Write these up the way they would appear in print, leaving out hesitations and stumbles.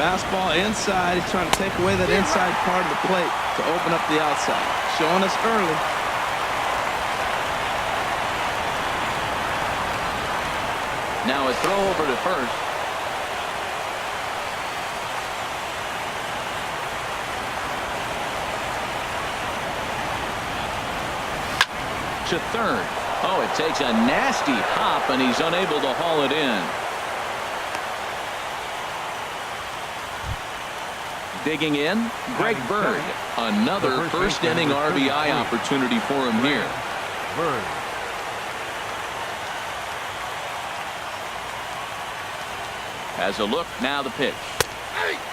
Fastball inside. He's trying to take away that inside part of the plate to open up the outside. Showing us early. Now a throw over to first. To third. Oh, it takes a nasty hop, and he's unable to haul it in. Digging in, Greg Bird. Another first inning RBI opportunity for him here. Bird. As a look, now the pitch.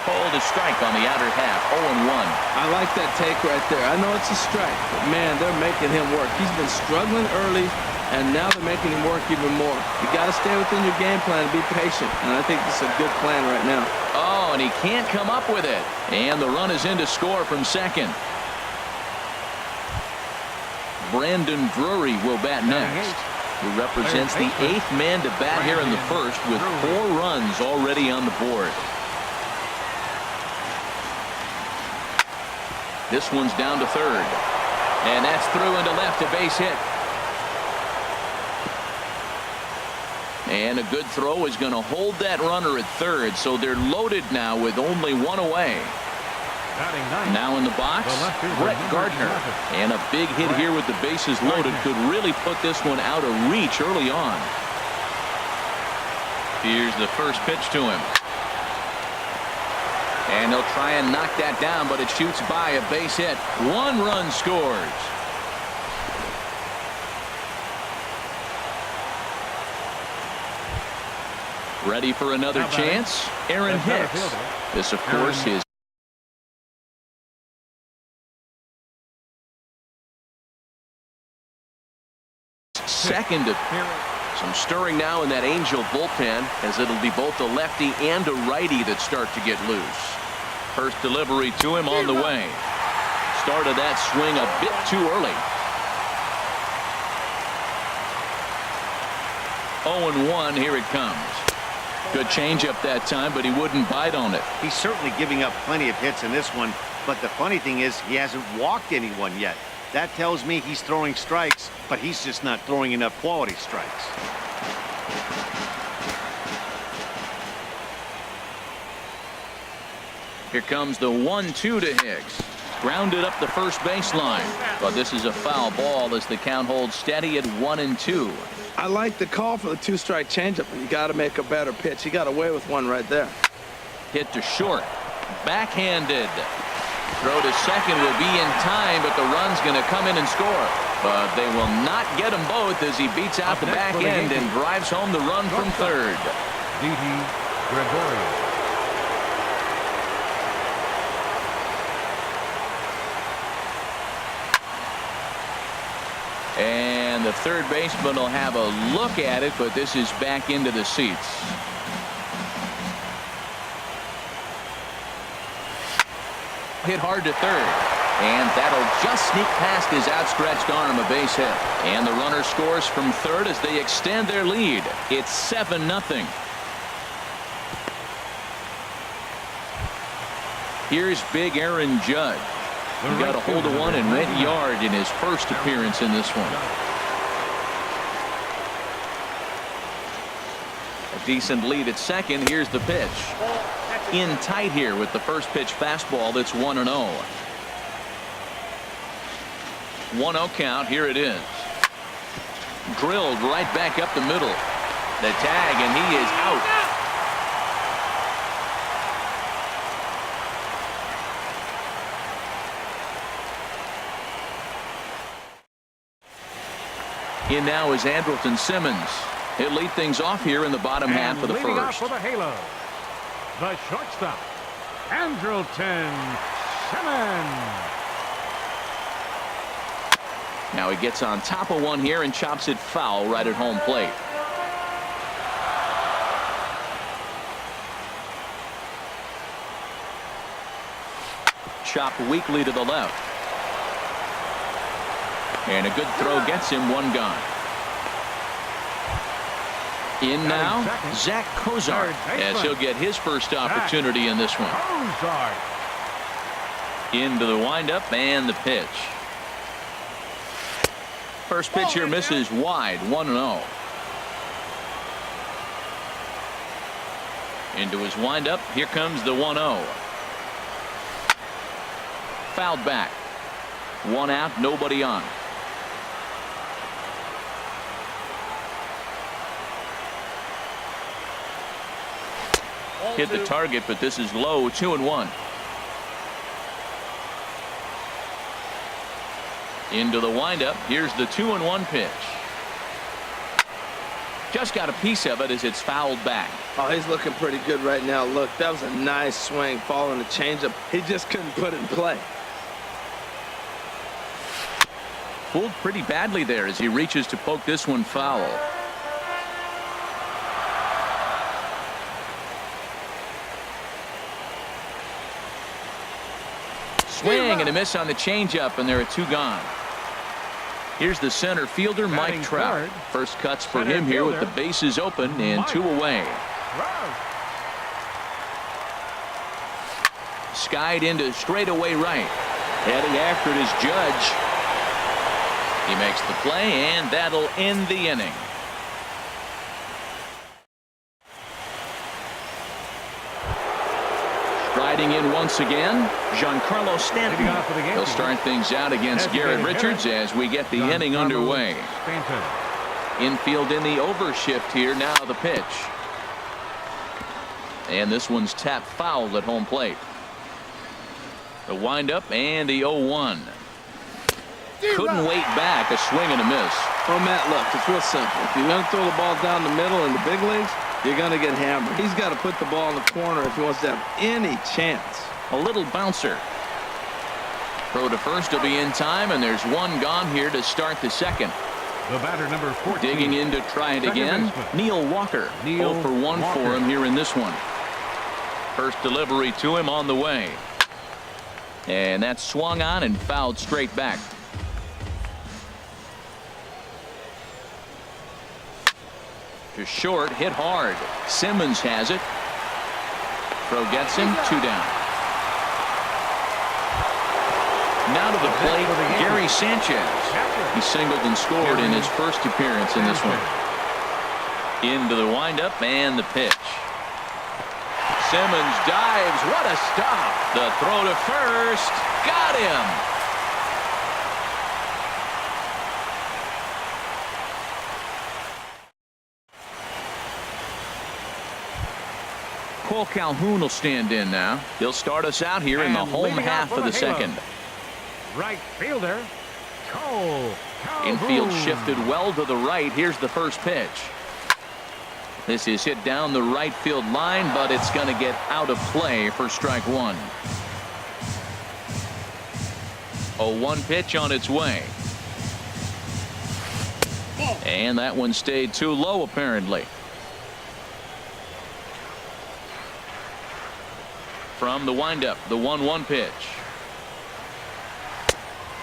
Called a strike on the outer half, 0-1. I like that take right there. I know it's a strike, but man, they're making him work. He's been struggling early, and now they're making him work even more. You got to stay within your game plan and be patient, and I think this is a good plan right now. Oh, and he can't come up with it. And the run is in to score from second. Brandon Drury will bat next. He represents the 8th man to bat here in the first with 4 runs already on the board. This one's down to third. And that's through into left, a base hit. And a good throw is going to hold that runner at third, so they're loaded now with only 1 away. Now in the box, Brett Gardner. And a big hit here with the bases loaded could really put this one out of reach early on. Here's the first pitch to him. And they'll try and knock that down, but it shoots by, a base hit. 1 run scores. Ready for another chance? Aaron Hicks. This, of course, is second appearance. Some stirring now in that Angel bullpen, as it'll be both a lefty and a righty that start to get loose. First delivery to him on the way. Started that swing a bit too early. 0-1, here it comes. Good changeup that time, but he wouldn't bite on it. He's certainly giving up plenty of hits in this one, but the funny thing is he hasn't walked anyone yet. That tells me he's throwing strikes, but he's just not throwing enough quality strikes. Here comes the 1-2 to Hicks. Grounded up the first baseline, but this is a foul ball as the count holds steady at 1-2. I like the call for the 2-strike changeup, but you got to make a better pitch. He got away with one right there. Hit to short. Backhanded. Throw to second will be in time, but the run's going to come in and score. But they will not get them both as he beats out the back end and drives home the run from third. Didi Gregorius. And the third baseman will have a look at it, but this is back into the seats. Hit hard to third, and that'll just sneak past his outstretched arm, a base hit. And the runner scores from third as they extend their lead. It's 7-0. Here's big Aaron Judge. He got a hold of one and went yard in his first appearance in this one. A decent lead at second. Here's the pitch. In tight here with the first pitch fastball that's 1-0. 1-0 count. Here it is. Drilled right back up the middle. The tag, and he is out. In now is Andrelton Simmons. He'll lead things off here in the bottom half of the first. For the Halo, the shortstop, Andrelton Simmons. Now he gets on top of one here and chops it foul right at home plate. Chopped weakly to the left. And a good throw gets him one gone. In now, Zach Cozart, as he'll get his first opportunity in this one. Into the windup and the pitch. First pitch here misses wide, 1-0. Into his windup, here comes the 1-0. Fouled back. 1 out, nobody on. Hit the target, but this is low, 2-1. Into the windup. Here's the 2-1 pitch. Just got a piece of it as it's fouled back. Oh, he's looking pretty good right now. Look, that was a nice swing following the changeup. He just couldn't put it in play. Pulled pretty badly there as he reaches to poke this one foul. Swing and a miss on the changeup, and there are 2 gone. Here's the center fielder, Mike Trout. First cuts for him here with the bases open and 2 away. Skied into straightaway right. Heading after it is Judge. He makes the play, and that'll end the inning. Striding in once again, Giancarlo Stanton. He'll start things out against Garrett Richards as we get the inning underway. Infield in the overshift here. Now the pitch. And this one's tapped foul at home plate. The windup and the 0-1. Couldn't wait back. A swing and a miss. Oh, Matt, look, it's real simple. If you're going to throw the ball down the middle in the big leagues, you're going to get hammered. He's got to put the ball in the corner if he wants to have any chance. A little bouncer. Throw to first will be in time, and there's 1 gone here to start the second. The batter, number 14. Digging in to try it again. Neil Walker. 0 for 1 for him here in this one. First delivery to him on the way. And that's swung on and fouled straight back. To short, hit hard. Simmons has it. Throw gets him, 2 down. Now to the plate, Gary Sanchez. He singled and scored in his first appearance in this one. Into the windup and the pitch. Simmons dives. What a stop. The throw to first. Got him. Cole Calhoun will stand in now. He'll start us out here in the home half of the second. Right fielder, Cole Calhoun. Infield shifted well to the right. Here's the first pitch. This is hit down the right field line, but it's going to get out of play for strike 1. 0-1 pitch on its way. And that one stayed too low, apparently. From the windup, the 1-1 pitch.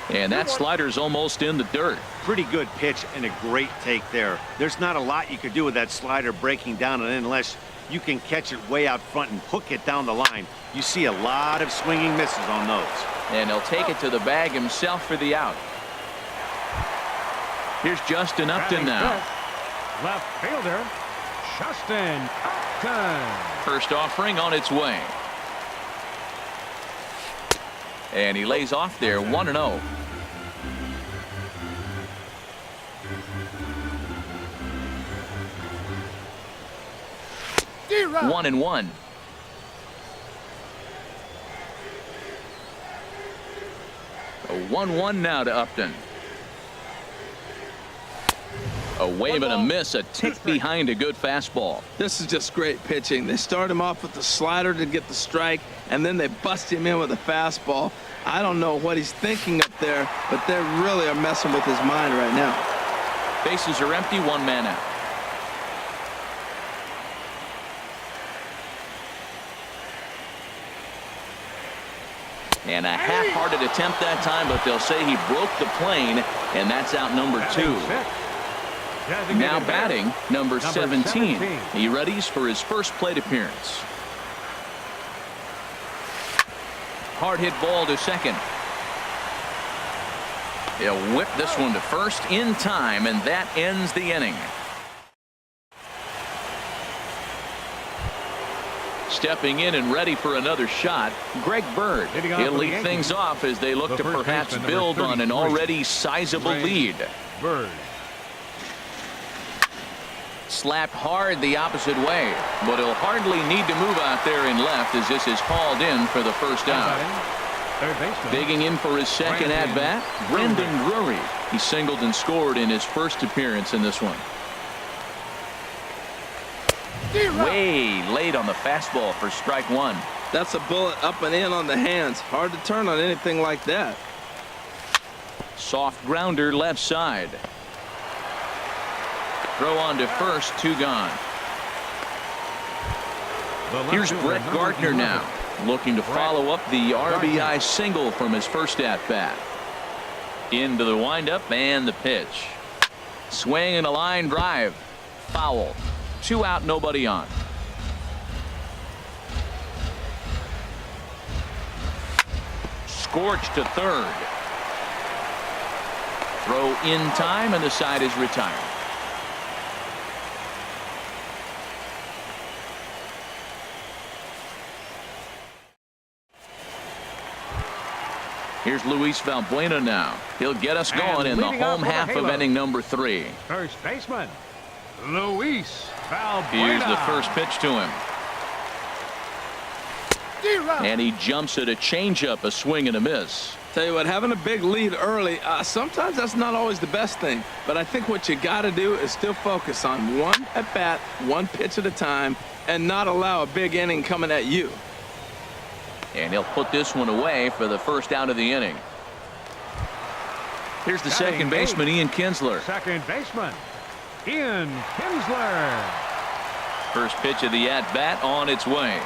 And that slider's almost in the dirt. Pretty good pitch and a great take there. There's not a lot you could do with that slider breaking down, and unless you can catch it way out front and hook it down the line, you see a lot of swinging misses on those. And he'll take it to the bag himself for the out. Here's Justin Upton now. Left fielder, Justin Upton. First offering on its way. And he lays off there, 1-0. D-Rod. 1-1. A 1-1 now to Upton. A wave and a miss, a tick behind a good fastball. This is just great pitching. They start him off with the slider to get the strike, and then they bust him in with a fastball. I don't know what he's thinking up there, but they really are messing with his mind right now. Bases are empty, 1 man out. And a half-hearted attempt that time, but they'll say he broke the plane, and that's out number 2. Now batting, number 17. 17. He readies for his first plate appearance. Hard hit ball to second. He'll whip this one to first in time, and that ends the inning. Stepping in and ready for another shot, Greg Bird. He'll lead things off as they look to perhaps build on an already sizable lead. Bird. Slapped hard the opposite way, but he'll hardly need to move out there in left as this is hauled in for the first out. Third baseman. Digging in for his second at-bat, Brendan Drury. He singled and scored in his first appearance in this one. Way late on the fastball for strike one. That's a bullet up and in on the hands. Hard to turn on anything like that. Soft grounder left side. Throw on to first, 2 gone. Here's Brett Gardner now, looking to follow up the RBI single from his first at-bat. Into the windup and the pitch. Swing and a line drive. Foul. 2 out, nobody on. Scorched to third. Throw in time, and the side is retired. Here's Luis Valbuena now. He'll get us going in the home half of inning number 3. First baseman, Luis Valbuena. Here's the first pitch to him. And he jumps at a changeup, a swing and a miss. Tell you what, having a big lead early, sometimes that's not always the best thing. But I think what you got to do is still focus on one at bat, one pitch at a time, and not allow a big inning coming at you. And he'll put this one away for the first out of the inning. Here's the second baseman, Ian Kinsler. Second baseman, Ian Kinsler. First pitch of the at-bat on its way.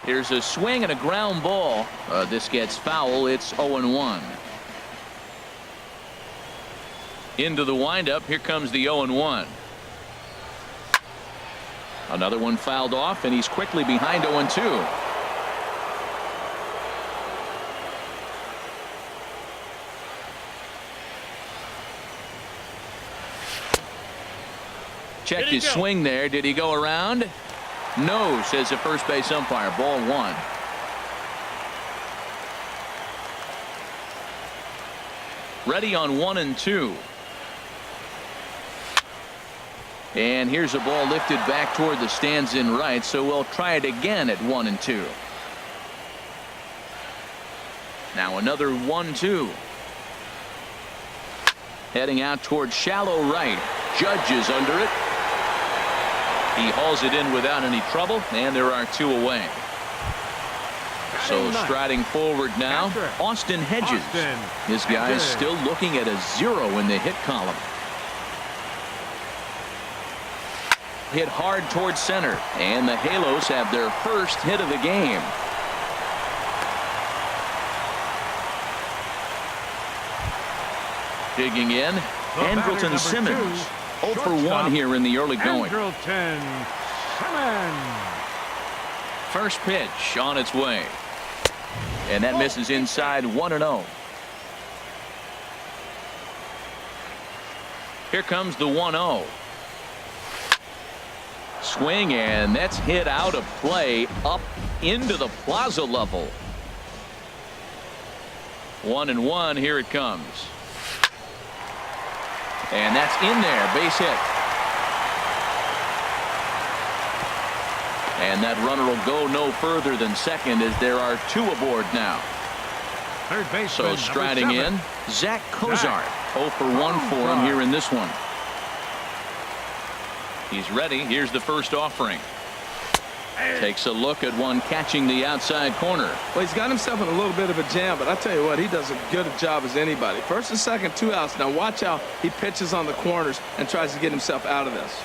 Here's a swing and a ground ball. This gets foul. It's 0-1. Into the windup. Here comes the 0-1. Another one fouled off, and he's quickly behind 0-2. Checked his swing there. Did he go around? No, says the first base umpire. Ball 1. Ready on 1 and 2. And here's a ball lifted back toward the stands in right, so we'll try it again at 1 and 2. Now another 1-2. Heading out toward shallow right. Judge is under it. He hauls it in without any trouble, and there are 2 away. So striding forward now, Austin Hedges. This guy is still looking at a 0 in the hit column. Hit hard towards center, and the Halos have their first hit of the game. Digging in, Andrelton Simmons. 0 for 1 here in the early going. Andrelton Simmons. First pitch on its way. And that misses inside 1-0. Here comes the 1-0. Swing, and that's hit out of play up into the plaza level. 1-1. Here it comes. And that's in there, base hit. And that runner will go no further than second as there are 2 aboard now. Third base. So striding in, Zach Cozart. 0 for 1 for him here in this one. He's ready. Here's the first offering. Takes a look at one catching the outside corner. Well, he's got himself in a little bit of a jam, but I tell you what, he does as good a job as anybody. First and second, 2 outs. Now watch how he pitches on the corners and tries to get himself out of this.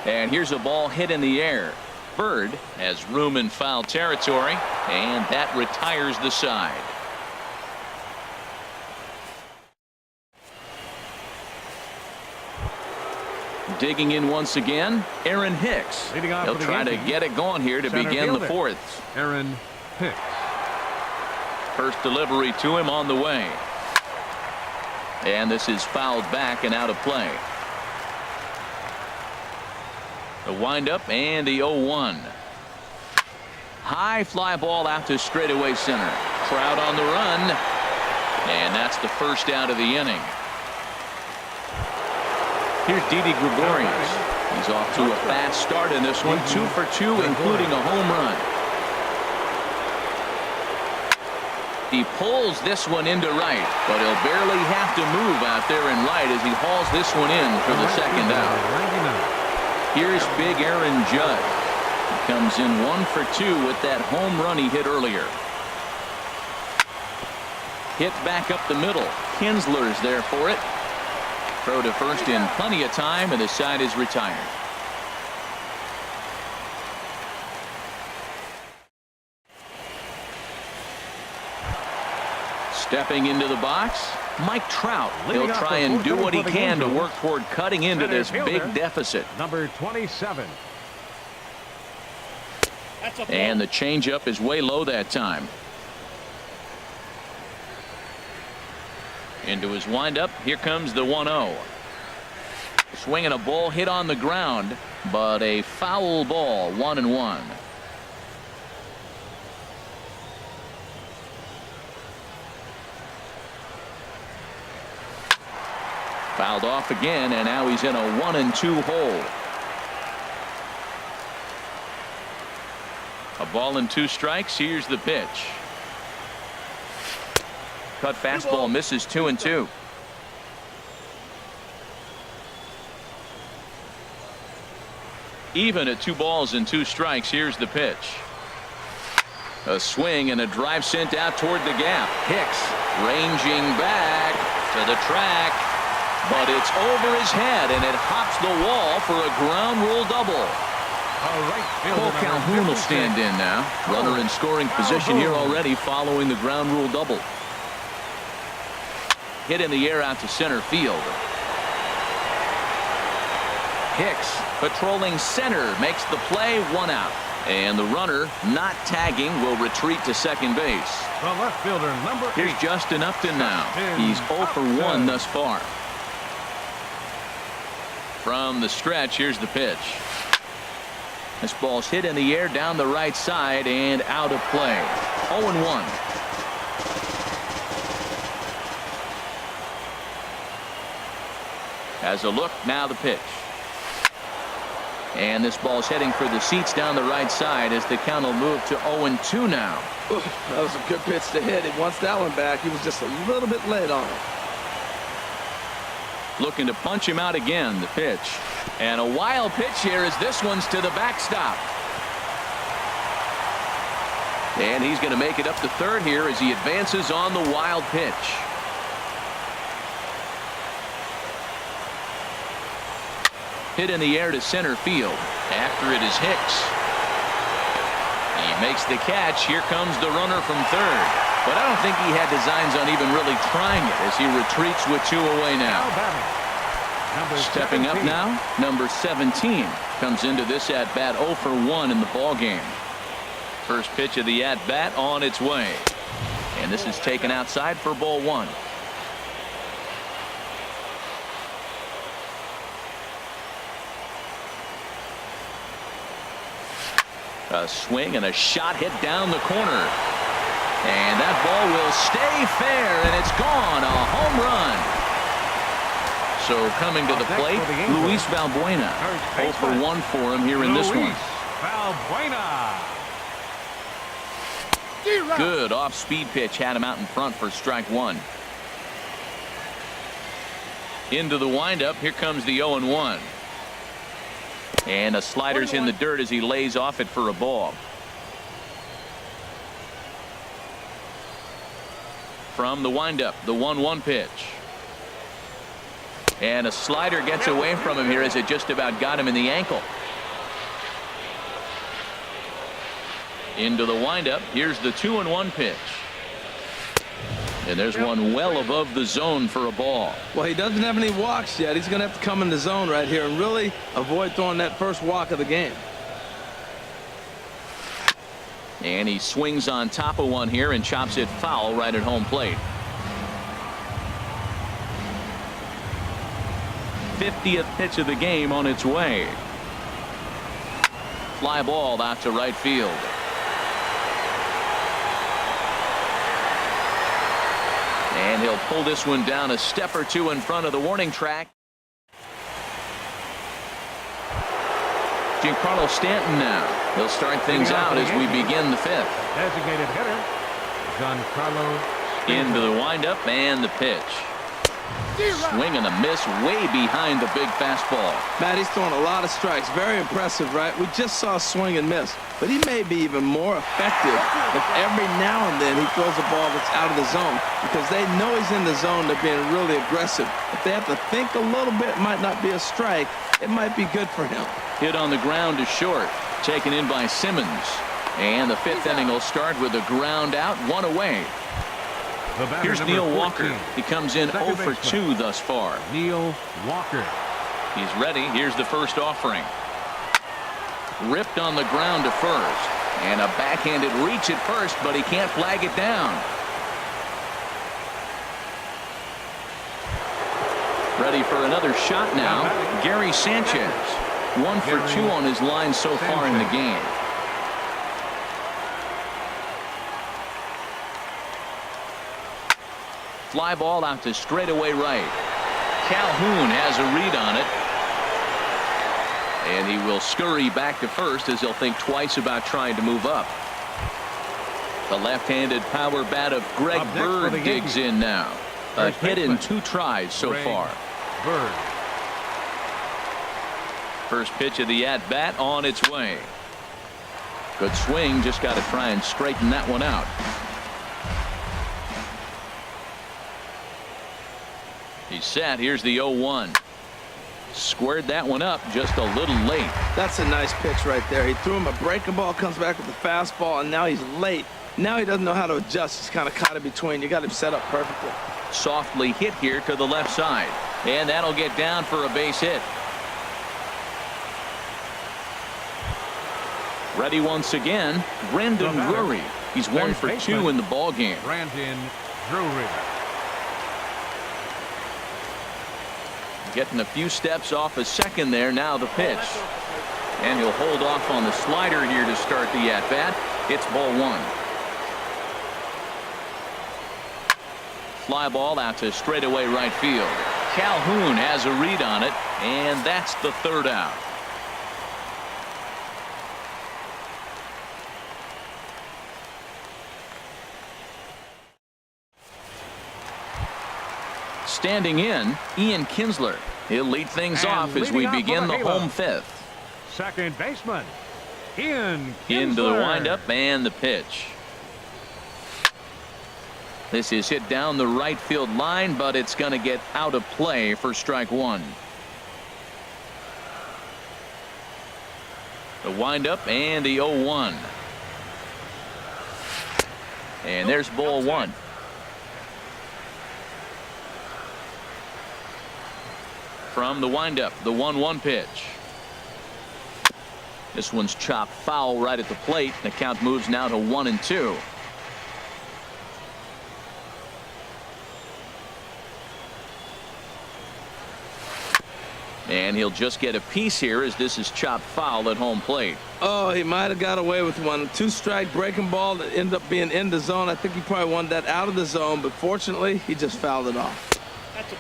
And here's a ball hit in the air. Bird has room in foul territory, and that retires the side. Digging in once again, Aaron Hicks. Leading off He'll for the try to Yankees, get it going here to center begin the fielder, fourth. Aaron Hicks. First delivery to him on the way. And this is fouled back and out of play. The windup and the 0-1. High fly ball out to straightaway center. Trout on the run. And that's the first out of the inning. Here's Didi Gregorius. He's off to a fast start in this one. 2 for 2, including a home run. He pulls this one into right, but he'll barely have to move out there in right as he hauls this one in for the second out. Here's big Aaron Judge. He comes in 1 for 2 with that home run he hit earlier. Hit back up the middle. Kinsler's there for it. Throw to first in plenty of time, and the side is retired. Stepping into the box, Mike Trout. He'll try and do what he can to work toward cutting into this big deficit. Number 27. And the changeup is way low that time. Into his windup. Here comes the 1-0. Swinging a ball hit on the ground, but a foul ball. 1-1. Fouled off again, and now he's in a 1-2 hole. A ball and 2 strikes. Here's the pitch. Cut fastball misses 2-2. Even at 2 balls and 2 strikes. Here's the pitch. A swing and a drive sent out toward the gap. Hicks ranging back to the track, but it's over his head and it hops the wall for a ground rule double. Cole Calhoun will stand in now. Runner in scoring position here already following the ground rule double. Hit in the air out to center field. Hicks patrolling center makes the play. 1 out. And the runner not tagging will retreat to second base. The left fielder, number 8. Here's Justin Upton now. He's 0 for 1 thus far. From the stretch, here's the pitch. This ball's hit in the air down the right side and out of play. 0-1. Has a look, now the pitch. And this ball's heading for the seats down the right side as the count will move to 0-2 now. Ooh, that was a good pitch to hit. He wants that one back. He was just a little bit late on it. Looking to punch him out again. The pitch. And a wild pitch here as this one's to the backstop. And he's going to make it up to third here as he advances on the wild pitch. Hit in the air to center field. After it is Hicks. He makes the catch. Here comes the runner from third. But I don't think he had designs on even really trying it as he retreats with 2 away now. Stepping up now, number 17 comes into this at-bat 0 for 1 in the ball game. First pitch of the at-bat on its way. And this is taken outside for ball 1. A swing and a shot hit down the corner. And that ball will stay fair, and it's gone. A home run. So coming to the plate, Luis Valbuena. 0 for 1 for him here in this one. Valbuena. Good off-speed pitch had him out in front for strike 1. Into the windup. Here comes the 0-1. And a slider's in the dirt as he lays off it for a ball. From the windup, the 1-1 pitch. And a slider gets away from him here as it just about got him in the ankle. Into the windup. Here's the 2-1 pitch. And there's one well above the zone for a ball. Well, he doesn't have any walks yet. He's going to have to come in the zone right here and really avoid throwing that first walk of the game. And he swings on top of one here and chops it foul right at home plate. 50th pitch of the game on its way. Fly ball out to right field. And he'll pull this one down a step or two in front of the warning track. Giancarlo Stanton now. He'll start things out as we begin the fifth. Designated hitter, Giancarlo Stanton. Into the windup and the pitch. Swing and a miss way behind the big fastball. Matt, he's throwing a lot of strikes. Very impressive, right? We just saw a swing and miss. But he may be even more effective if every now and then he throws a ball that's out of the zone. Because they know he's in the zone. They're being really aggressive. If they have to think a little bit, it might not be a strike. It might be good for him. Hit on the ground to short. Taken in by Simmons. And the fifth inning will start with a ground out, one away. Here's Neil Walker. He comes in 0 for 2 thus far. Neil Walker. He's ready. Here's the first offering. Ripped on the ground to first. And a backhanded reach at first, but he can't flag it down. Ready for another shot now. Gary Sanchez. 1 for 2 on his line so far in the game. Fly ball out to straightaway right. Calhoun has a read on it. And he will scurry back to first as he'll think twice about trying to move up. The left-handed power bat of Greg Bird digs in now. A hit in 2 tries so far. Bird. First pitch of the at-bat on its way. Good swing. Just got to try and straighten that one out. He's set. Here's the 0-1. Squared that one up just a little late. That's a nice pitch right there. He threw him a breaking ball, comes back with a fastball, and now he's late. Now he doesn't know how to adjust. He's kind of caught in between. You got him set up perfectly. Softly hit here to the left side. And that'll get down for a base hit. Ready once again, Brandon Drury. He's 1 for 2 in the ball game. Brandon Drury. Getting a few steps off a second there. Now the pitch. And he'll hold off on the slider here to start the at-bat. It's ball 1. Fly ball out to straightaway right field. Calhoun has a read on it, and that's the third out. Standing in, Ian Kinsler. He'll lead things off as we begin the home fifth. Second baseman, Ian Kinsler. Into the windup and the pitch. This is hit down the right field line, but it's going to get out of play for strike 1. The windup and the 0-1. And there's ball 1. From the windup, the 1-1 pitch. This one's chopped foul right at the plate. The count moves now to 1-2. And he'll just get a piece here as this is chopped foul at home plate. Oh, he might have got away with one. 2-strike breaking ball that ended up being in the zone. I think he probably wanted that out of the zone, but fortunately, he just fouled it off.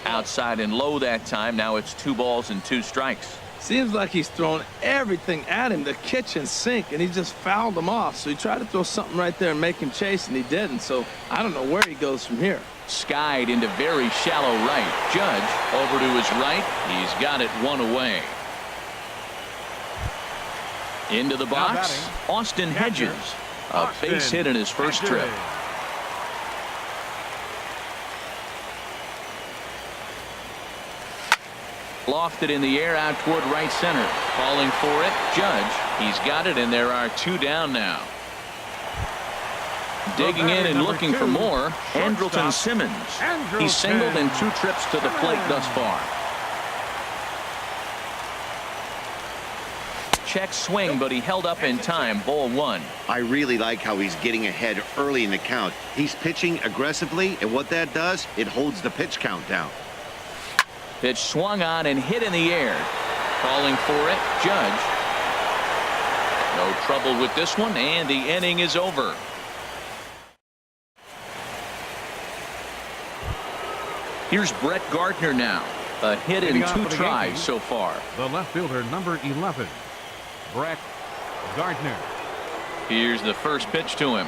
Outside and low that time. Now it's 2 balls and 2 strikes. Seems like he's thrown everything at him, the kitchen sink, and he just fouled him off. So he tried to throw something right there and make him chase, and he didn't. So I don't know where he goes from here. Skied into very shallow right. Judge over to his right. He's got it 1 away. Into the box, Austin Hedges. A base hit in his first trip. Lofted in the air out toward right center. Calling for it, Judge. He's got it, and there are 2 down now. Digging in and looking for more, Andrelton Simmons. He's singled in 2 trips to the plate thus far. Check swing, but he held up in time. Ball 1. I really like how he's getting ahead early in the count. He's pitching aggressively, and what that does, it holds the pitch count down. Pitch swung on and hit in the air. Calling for it, Judge. No trouble with this one, and the inning is over. Here's Brett Gardner now. A hit in 2 tries so far. The left fielder, number 11, Brett Gardner. Here's the first pitch to him.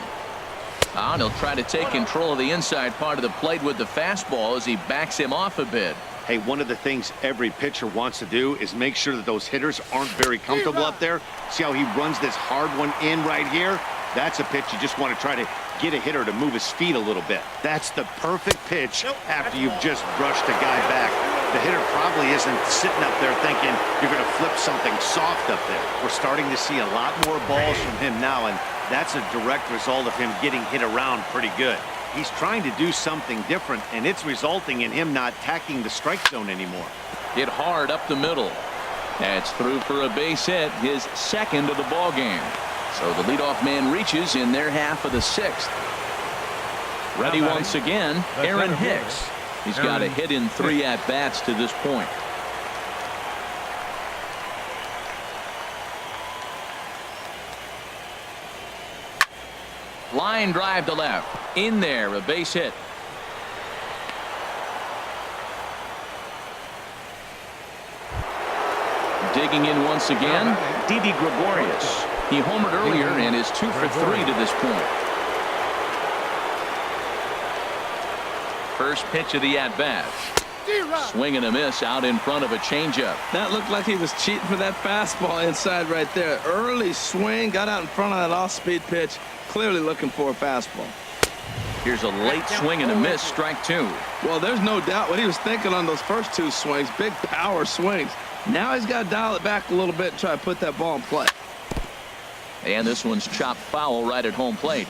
And he'll try to take control of the inside part of the plate with the fastball as he backs him off a bit. Hey, one of the things every pitcher wants to do is make sure that those hitters aren't very comfortable up there. See how he runs this hard one in right here? That's a pitch you just want to try to get a hitter to move his feet a little bit. That's the perfect pitch after you've just brushed a guy back. The hitter probably isn't sitting up there thinking you're going to flip something soft up there. We're starting to see a lot more balls from him now, and that's a direct result of him getting hit around pretty good. He's trying to do something different, and it's resulting in him not tacking the strike zone anymore. Hit hard up the middle. That's through for a base hit, his 2nd of the ball game. So the leadoff man reaches in their half of the 6th. Ready once again, Aaron Hicks. He's got a hit in 3 at-bats to this point. Line drive to left. In there, a base hit. Digging in once again, Didi Gregorius. He homered earlier and is 2 for 3 to this point. First pitch of the at-bat. Swing and a miss out in front of a changeup. That looked like he was cheating for that fastball inside right there. Early swing, got out in front of that off-speed pitch. Clearly looking for a fastball. Here's a late swing and a miss, strike 2. Well, there's no doubt what he was thinking on those first 2 swings. Big power swings. Now he's got to dial it back a little bit and try to put that ball in play. And this one's chopped foul right at home plate.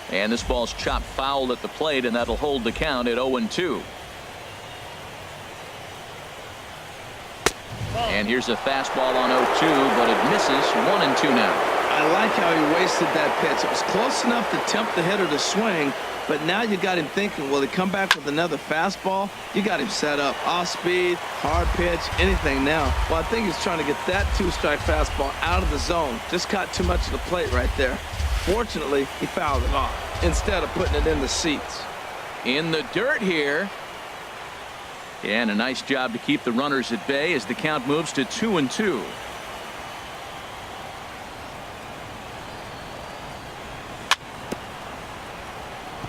And this ball's chopped foul at the plate, and that'll hold the count at 0-2. And here's a fastball on 0-2, but it misses. 1-2 now. I like how he wasted that pitch. It was close enough to tempt the hitter to swing, but now you got him thinking, will he come back with another fastball? You got him set up. Off speed, hard pitch, anything now. Well, I think he's trying to get that 2-strike fastball out of the zone. Just caught too much of the plate right there. Fortunately, he fouled it off instead of putting it in the seats. In the dirt here. And a nice job to keep the runners at bay as the count moves to 2-2.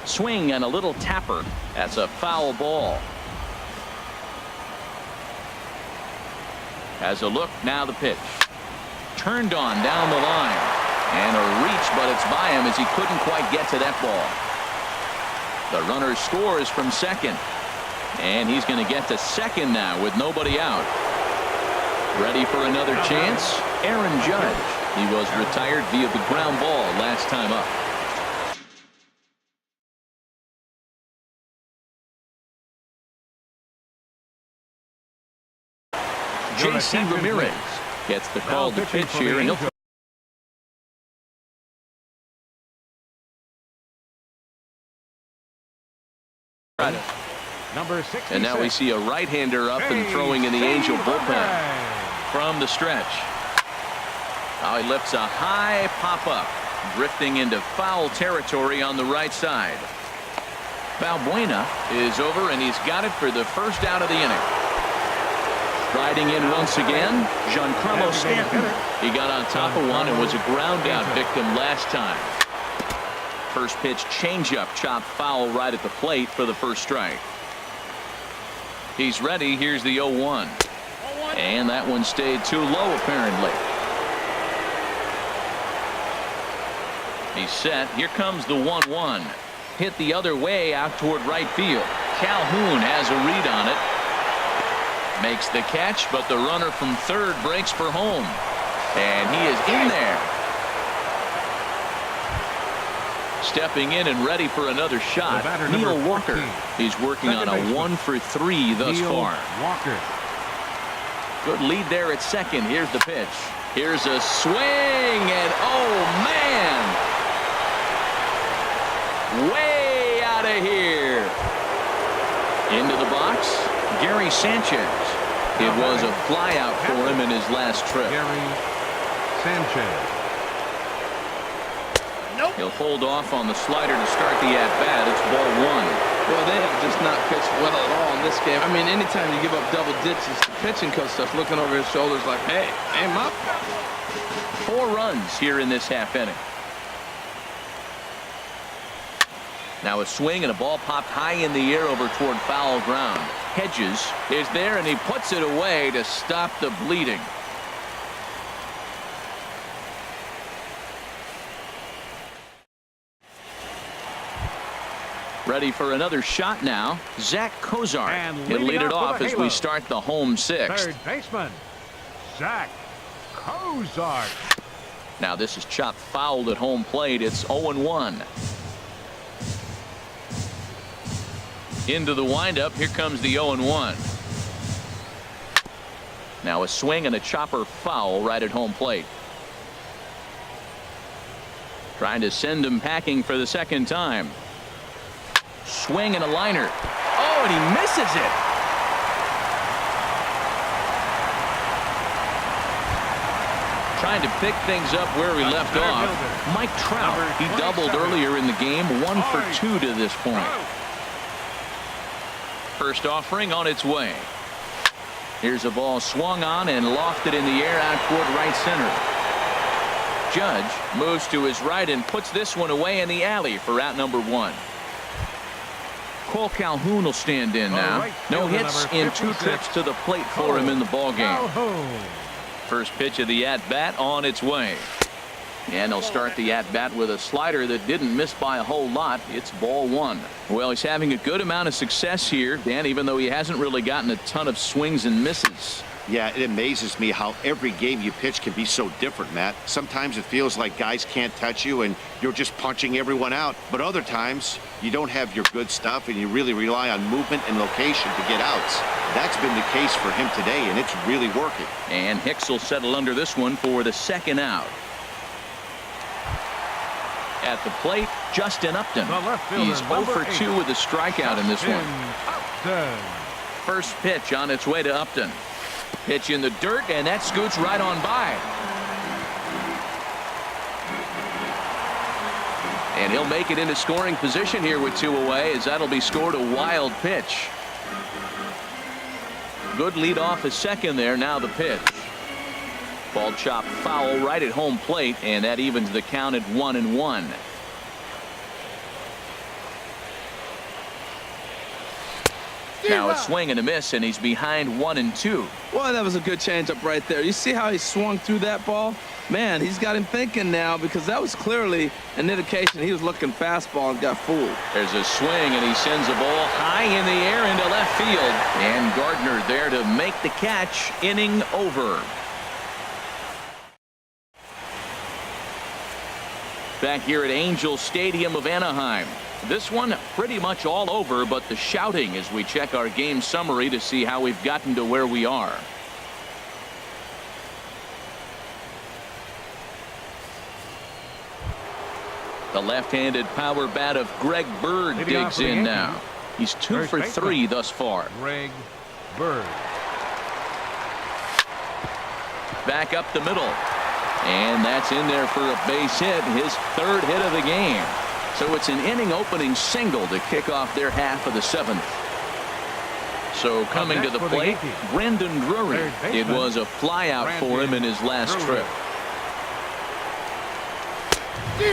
Swing and a little tapper. That's a foul ball. Has a look, now the pitch. Turned on down the line. And a reach, but it's by him as he couldn't quite get to that ball. The runner scores from second. And he's going to get to second now with nobody out. Ready for another chance? Aaron Judge. He was retired via the ground ball last time up. J.C. Ramirez gets the call to pitch here, and he'll Number 66. And now we see a right-hander up and throwing in the Angel bullpen from the stretch. Now he lifts a high pop-up, drifting into foul territory on the right side. Balbuena is over, and he's got it for the first out of the inning. Riding in once again, Giancarlo Stanton. He got on top of one and was a ground-out victim last time. First pitch changeup, chopped foul right at the plate for the first strike. He's ready. Here's the 0-1. And that one stayed too low, apparently. He's set. Here comes the 1-1. Hit the other way out toward right field. Calhoun has a read on it. Makes the catch, but the runner from third breaks for home. And he is in there. Stepping in and ready for another shot, Neil Walker. He's working on a 1-for-3 thus far. Walker. Good lead there at second. Here's the pitch. Here's a swing, and oh man, way out of here. Into the box, Gary Sanchez. It was a flyout for him in his last trip. Gary Sanchez. He'll hold off on the slider to start the at-bat. It's ball one. Well, they have just not pitched well at all in this game. I mean, anytime you give up double digits, the pitching coach starts looking over his shoulders like, hey, ain't my fault. 4 runs here in this half inning. Now a swing and a ball popped high in the air over toward foul ground. Hedges is there and he puts it away to stop the bleeding. Ready for another shot now. Zach Kozar. He'll lead it off as we start the home sixth. Third baseman, Zach Kozar. Now this is chopped fouled at home plate. It's 0-1. Into the windup. Here comes the 0-1. Now a swing and a chopper foul right at home plate. Trying to send him packing for the second time. Swing and a liner. Oh, and he misses it. Trying to pick things up where we left off. Mike Trout. He doubled earlier in the game. 1 for 2 to this point. First offering on its way. Here's a ball swung on and lofted in the air out toward right center. Judge moves to his right and puts this one away in the alley for out number 1. Cole Calhoun will stand in now. No hits in 2 trips to the plate for him in the ballgame. First pitch of the at-bat on its way. And they'll start the at-bat with a slider that didn't miss by a whole lot. It's ball 1. Well, he's having a good amount of success here, Dan, even though he hasn't really gotten a ton of swings and misses. Yeah, it amazes me how every game you pitch can be so different, Matt. Sometimes it feels like guys can't touch you and you're just punching everyone out. But other times you don't have your good stuff and you really rely on movement and location to get outs. That's been the case for him today, and it's really working. And Hicks will settle under this one for the second out. At the plate, Justin Upton. He's 0 for 2 with a strikeout in this one. First pitch on its way to Upton. Pitch in the dirt, and that scoots right on by. And he'll make it into scoring position here with 2 away, as that'll be scored a wild pitch. Good lead off at second there. Now the pitch. Ball chopped foul right at home plate, and that evens the count at 1-1. Now a swing and a miss, and he's behind 1-2. Boy, that was a good changeup right there. You see how he swung through that ball? Man, he's got him thinking now, because that was clearly an indication he was looking fastball and got fooled. There's a swing, and he sends a ball high in the air into left field. And Gardner there to make the catch. Inning over. Back here at Angels Stadium of Anaheim. This one pretty much all over, but the shouting as we check our game summary to see how we've gotten to where we are. The left-handed power bat of Greg Bird digs in now. He's 2 for 3 thus far. Greg Bird. Back up the middle. And that's in there for a base hit, his 3rd hit of the game. So it's an inning opening single to kick off their half of the 7th. So coming to the plate, Brandon Drury. It was a flyout for him in his last trip.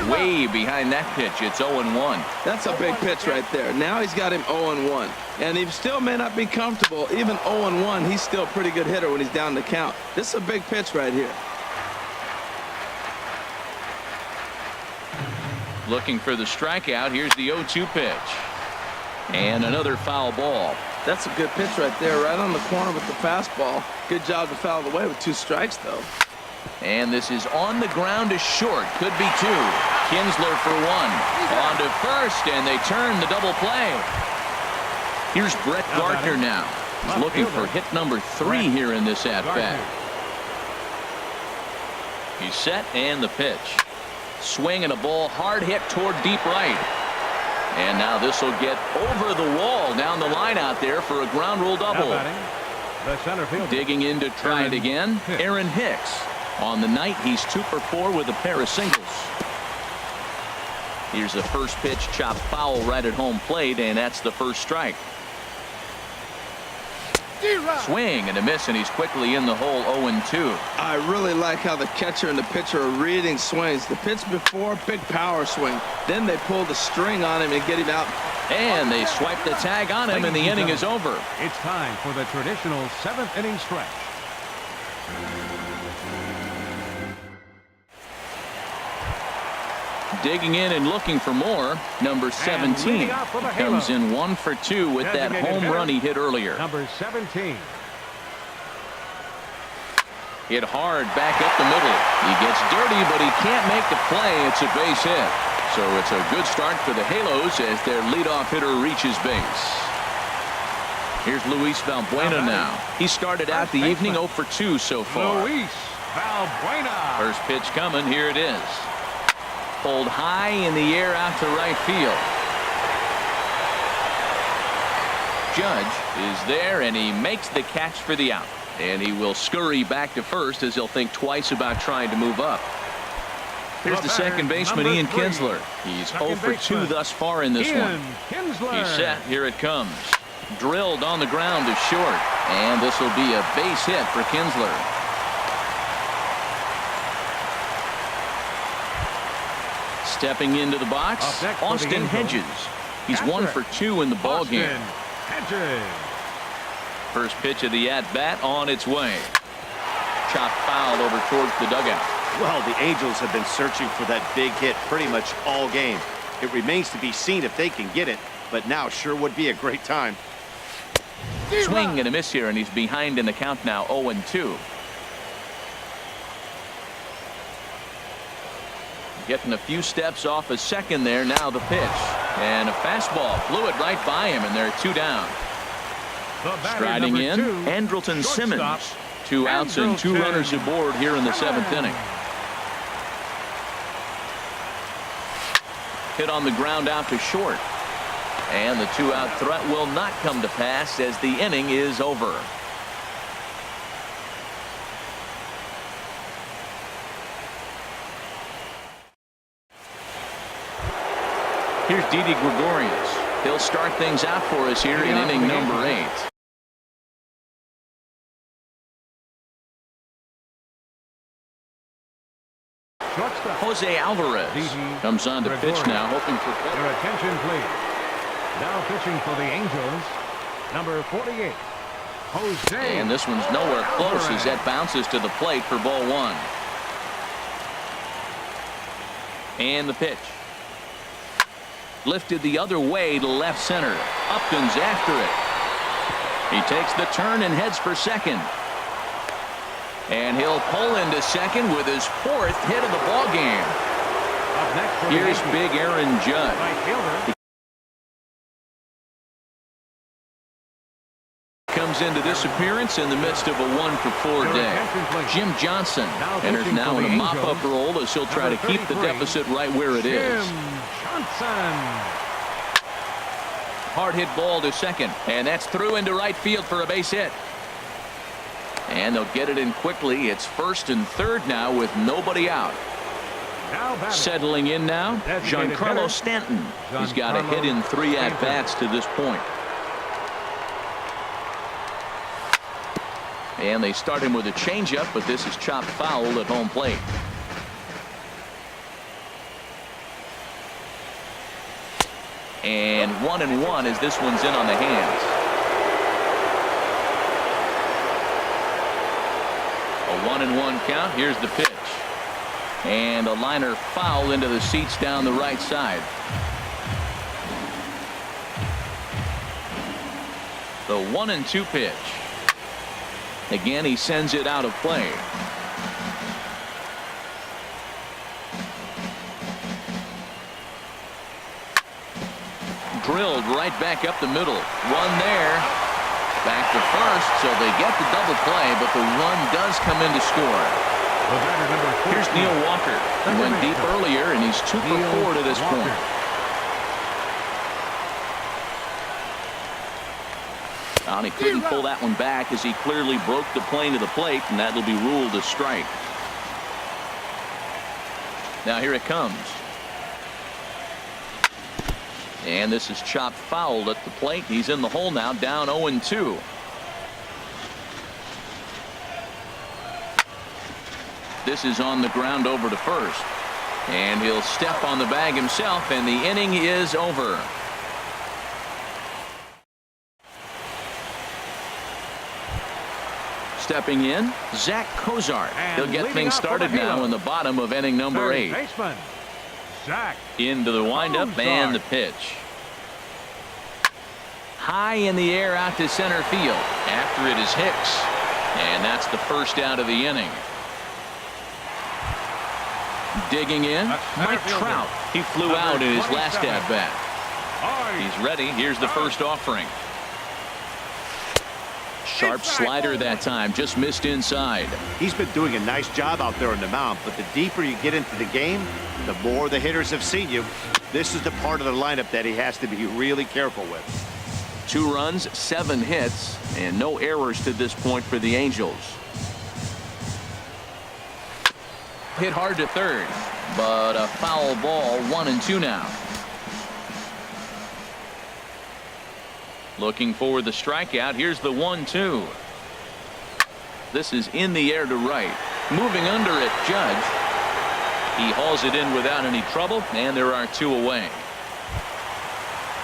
Way behind that pitch. It's 0-1. That's a big pitch right there. Now he's got him 0-1. And he still may not be comfortable. Even 0-1, he's still a pretty good hitter when he's down the count. This is a big pitch right here. Looking for the strikeout. Here's the 0-2 pitch. And another foul ball. That's a good pitch right there, right on the corner with the fastball. Good job to foul it away with 2 strikes, though. And this is on the ground to short. Could be 2. Kinsler for 1. On to first, and they turn the double play. Here's Brett Gardner now. He's looking for hit number 3 here in this at-bat. He's set, and the pitch. Swing and a ball hard hit toward deep right. And now this will get over the wall down the line out there for a ground rule double. The center fielder. Digging in to try it again, Aaron Hicks. On the night, he's 2 for 4 with a pair of singles. Here's the first pitch, chopped foul right at home plate, and that's the first strike. Swing and a miss, and he's quickly in the hole 0-2. I really like how the catcher and the pitcher are reading swings. The pitch before, big power swing. Then they pull the string on him and get him out. And they swipe the tag on him, and the inning is over. It's time for the traditional 7th inning stretch. Digging in and looking for more. Number 17 comes in 1 for 2 with that home run he hit earlier. Number 17. Hit hard back up the middle. He gets dirty, but he can't make the play. It's a base hit. So it's a good start for the Halos as their leadoff hitter reaches base. Here's Luis Valbuena now. He started out the evening 0 for 2 so far. Luis Valbuena. First pitch coming. Here it is. Pulled high in the air out to right field. Judge is there, and he makes the catch for the out. And he will scurry back to first as he'll think twice about trying to move up. Here's the second baseman, Ian Kinsler. He's 0 for 2 thus far in this one. He's set. Here it comes. Drilled on the ground to short. And this will be a base hit for Kinsler. Stepping into the box, Austin Hedges. He's 1 for 2 in the ball game. First pitch of the at-bat on its way. Chopped foul over towards the dugout. Well, the Angels have been searching for that big hit pretty much all game. It remains to be seen if they can get it, but now sure would be a great time. Swing and a miss here, and he's behind in the count now, 0-2. Getting a few steps off a second there. Now the pitch. And a fastball flew it right by him, and they're 2 down. Striding in, Andrelton Simmons. 2 outs and 2 runners aboard here in the 7th inning. Hit on the ground out to short. And the 2-out threat will not come to pass as the inning is over. Here's Didi Gregorius. He'll start things out for us here in inning number 8. Jose Alvarez comes on to pitch now, hoping for better. Your attention, please. Now pitching for the Angels, number 48, Jose. And this one's nowhere close as that bounces to the plate for ball 1. And the pitch. Lifted the other way to left center. Upton's after it. He takes the turn and heads for second. And he'll pull into second with his 4th hit of the ball game. Here's big Aaron Judge. Comes into this appearance in the midst of a 1 for 4 day. Jim Johnson enters now in a mop-up role as he'll try to keep the deficit right where it is. Hard hit ball to second, and that's through into right field for a base hit. And they'll get it in quickly. It's 1st and 3rd now with nobody out. Settling in now, Giancarlo Stanton. He's got a hit in 3 at-bats to this point. And they start him with a changeup, but this is chopped foul at home plate. And 1-1 as this one's in on the hands. A 1-1 count. Here's the pitch. And a liner foul into the seats down the right side. The 1-2 pitch. Again, he sends it out of play. Drilled right back up the middle. One there. Back to first, so they get the double play, but the run does come in to score. Here's Neil Walker. He went deep earlier, and he's 2 for 4 to this point. And he couldn't pull that one back as he clearly broke the plane to the plate, and that'll be ruled a strike. Now here it comes. And this is chopped foul at the plate. He's in the hole now, down 0-2. This is on the ground over to first. And he'll step on the bag himself, and the inning is over. Stepping in, Zach Cozart. He'll get things started now in the bottom of inning number 8. Baseman, Zach into the windup and the pitch. High in the air out to center field. After it is Hicks. And that's the first out of the inning. Digging in, Mike Trout. He flew out in his last at bat. He's ready. Here's the first offering. Sharp slider that time, just missed inside. He's been doing a nice job out there on the mound, but the deeper you get into the game, the more the hitters have seen you. This is the part of the lineup that he has to be really careful with. 2 runs, 7 hits, and no errors to this point for the Angels. Hit hard to third, but a foul ball, 1-2 now. Looking for the strikeout. Here's the 1-2. This is in the air to right. Moving under it, Judge. He hauls it in without any trouble, and there are 2 away.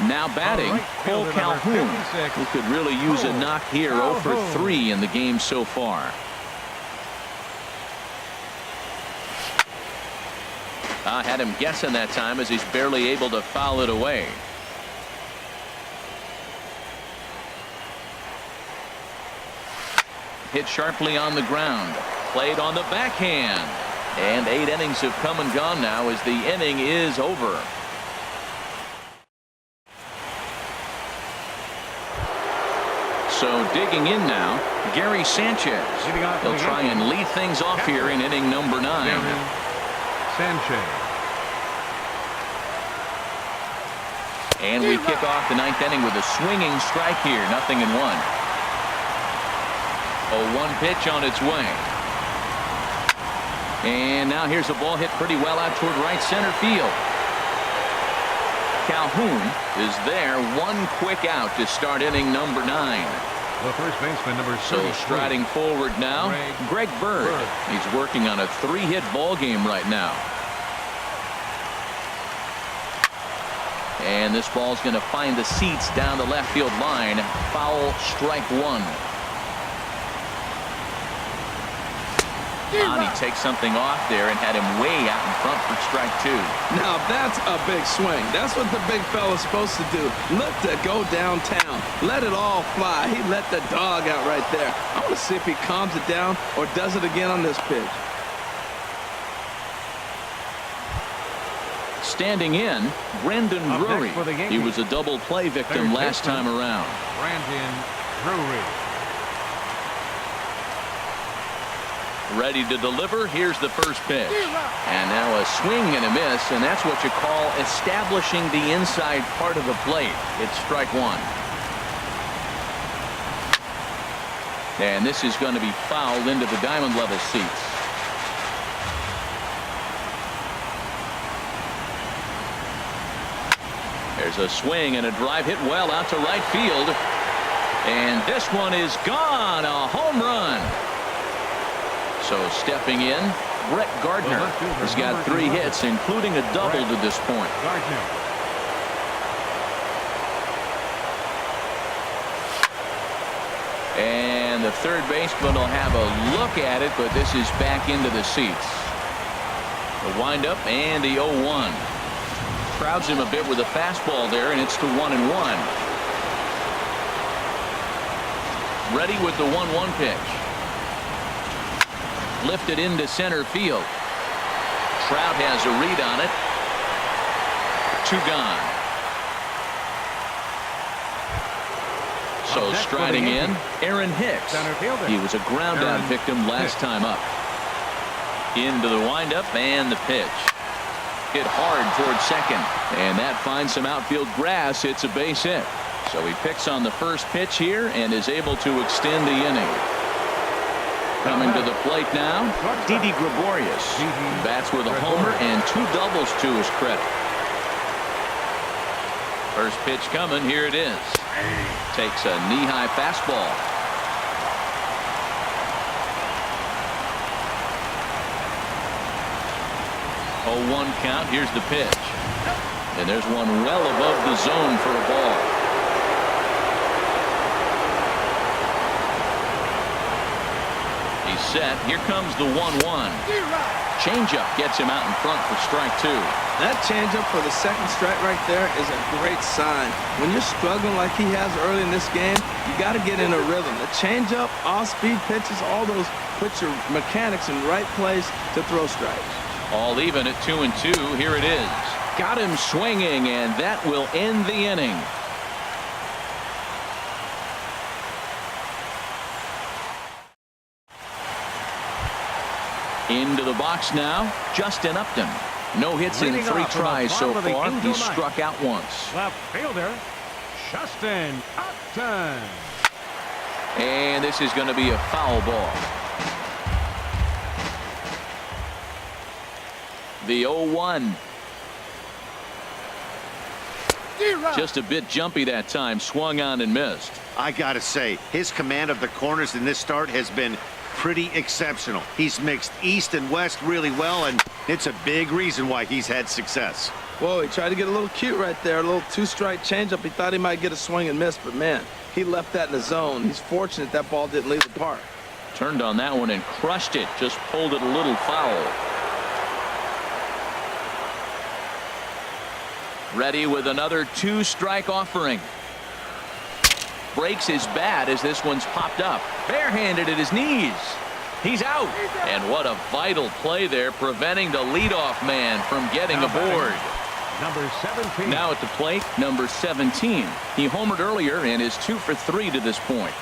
Now batting, Cole Calhoun, who could really use a knock here. 0 for 3 in the game so far. I had him guessing that time as he's barely able to foul it away. Hit sharply on the ground. Played on the backhand. And 8 innings have come and gone now as the inning is over. So digging in now, Gary Sanchez. He'll try and lead things off here in inning number 9. Sanchez. And we kick off the 9th inning with a swinging strike here. 0-1. A 1 pitch on its way. And now here's a ball hit pretty well out toward right center field. Calhoun is there. 1 quick out to start inning number 9. The first baseman, number 33. So striding forward now, Greg Bird. He's working on a 3-hit ball game right now. And this ball's going to find the seats down the left field line. Foul, strike 1. And he takes something off there and had him way out in front for strike 2. Now that's a big swing. That's what the big fella's supposed to do. Look to go downtown. Let it all fly. He let the dog out right there. I want to see if he calms it down or does it again on this pitch. Standing in, Brandon Drury. He was a double play victim last time around. Brandon Drury. Ready to deliver. Here's the first pitch. And now a swing and a miss, and that's what you call establishing the inside part of the plate. It's strike 1. And this is going to be fouled into the diamond level seats. There's a swing and a drive hit well out to right field. And this one is gone. A home run. So stepping in, Brett Gardner has got 3 hits, including a double to this point. And the third baseman will have a look at it, but this is back into the seats. The windup and the 0-1. Crowds him a bit with a fastball there, and it's to 1-1. Ready with the 1-1 pitch. Lifted into center field. Trout has a read on it. 2 gone. So striding in, Aaron Hicks. He was a ground out victim last time up. Into the windup and the pitch. Hit hard towards second, and that finds some outfield grass. It's a base hit. So he picks on the first pitch here and is able to extend the inning. Coming to the plate now, Didi Gregorius bats with a homer and 2 doubles to his credit. First pitch coming. Here it is. Takes a knee-high fastball. Oh, 1 count. Here's the pitch. And there's one well above the zone for a ball. He's set. Here comes the 1-1. Changeup gets him out in front for strike 2. That changeup for the second strike right there is a great sign. When you're struggling like he has early in this game, you got to get in a rhythm. The changeup, off-speed pitches, all those put your mechanics in the right place to throw strikes. All even at 2-2. Here it is. Got him swinging, and that will end the inning. Into the box now, Justin Upton. No hits in 3 tries so far. He's struck out once. Left fielder, Justin Upton. And this is going to be a foul ball. The 0-1. Just a bit jumpy that time. Swung on and missed. I gotta say, his command of the corners in this start has been pretty exceptional. He's mixed east and west really well, and it's a big reason why he's had success. Whoa, he tried to get a little cute right there. A little 2-strike changeup. He thought he might get a swing and miss, but man, he left that in the zone. He's fortunate that ball didn't leave the park. Turned on that one and crushed it. Just pulled it a little foul. Ready with another 2-strike offering. Breaks his bat as this one's popped up. Barehanded at his knees. He's out. And what a vital play there, preventing the leadoff man from getting aboard. Number 17. Now at the plate, number 17. He homered earlier and is 2 for 3 to this point.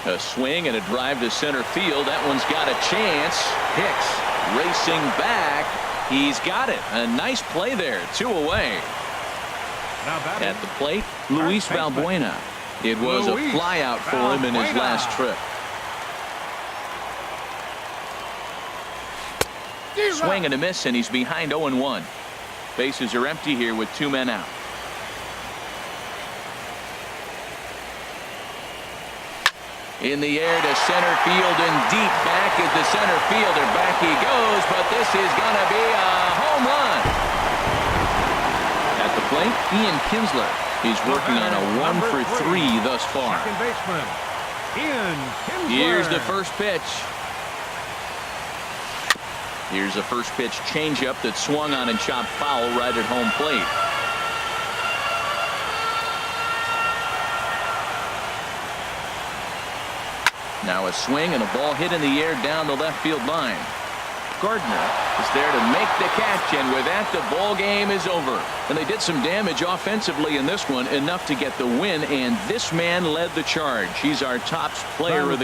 A swing and a drive to center field. That one's got a chance. Hicks racing back. He's got it. A nice play there. 2 away. At the plate, Luis Valbuena. It was a flyout for him in his last trip. Swing and a miss, and he's behind 0-1. Bases are empty here with 2 men out. In the air to center field and deep back is the center fielder. Back he goes, but this is going to be a home run. At the plate, Ian Kinsler. He's working on a 1 for 3 thus far. Second baseman, Ian Kinsler. Here's the first pitch. Here's a first pitch changeup that swung on and chopped foul right at home plate. Now a swing and a ball hit in the air down the left field line. Gardner is there to make the catch, and with that, the ball game is over. And they did some damage offensively in this one, enough to get the win, and this man led the charge. He's our top player of the game.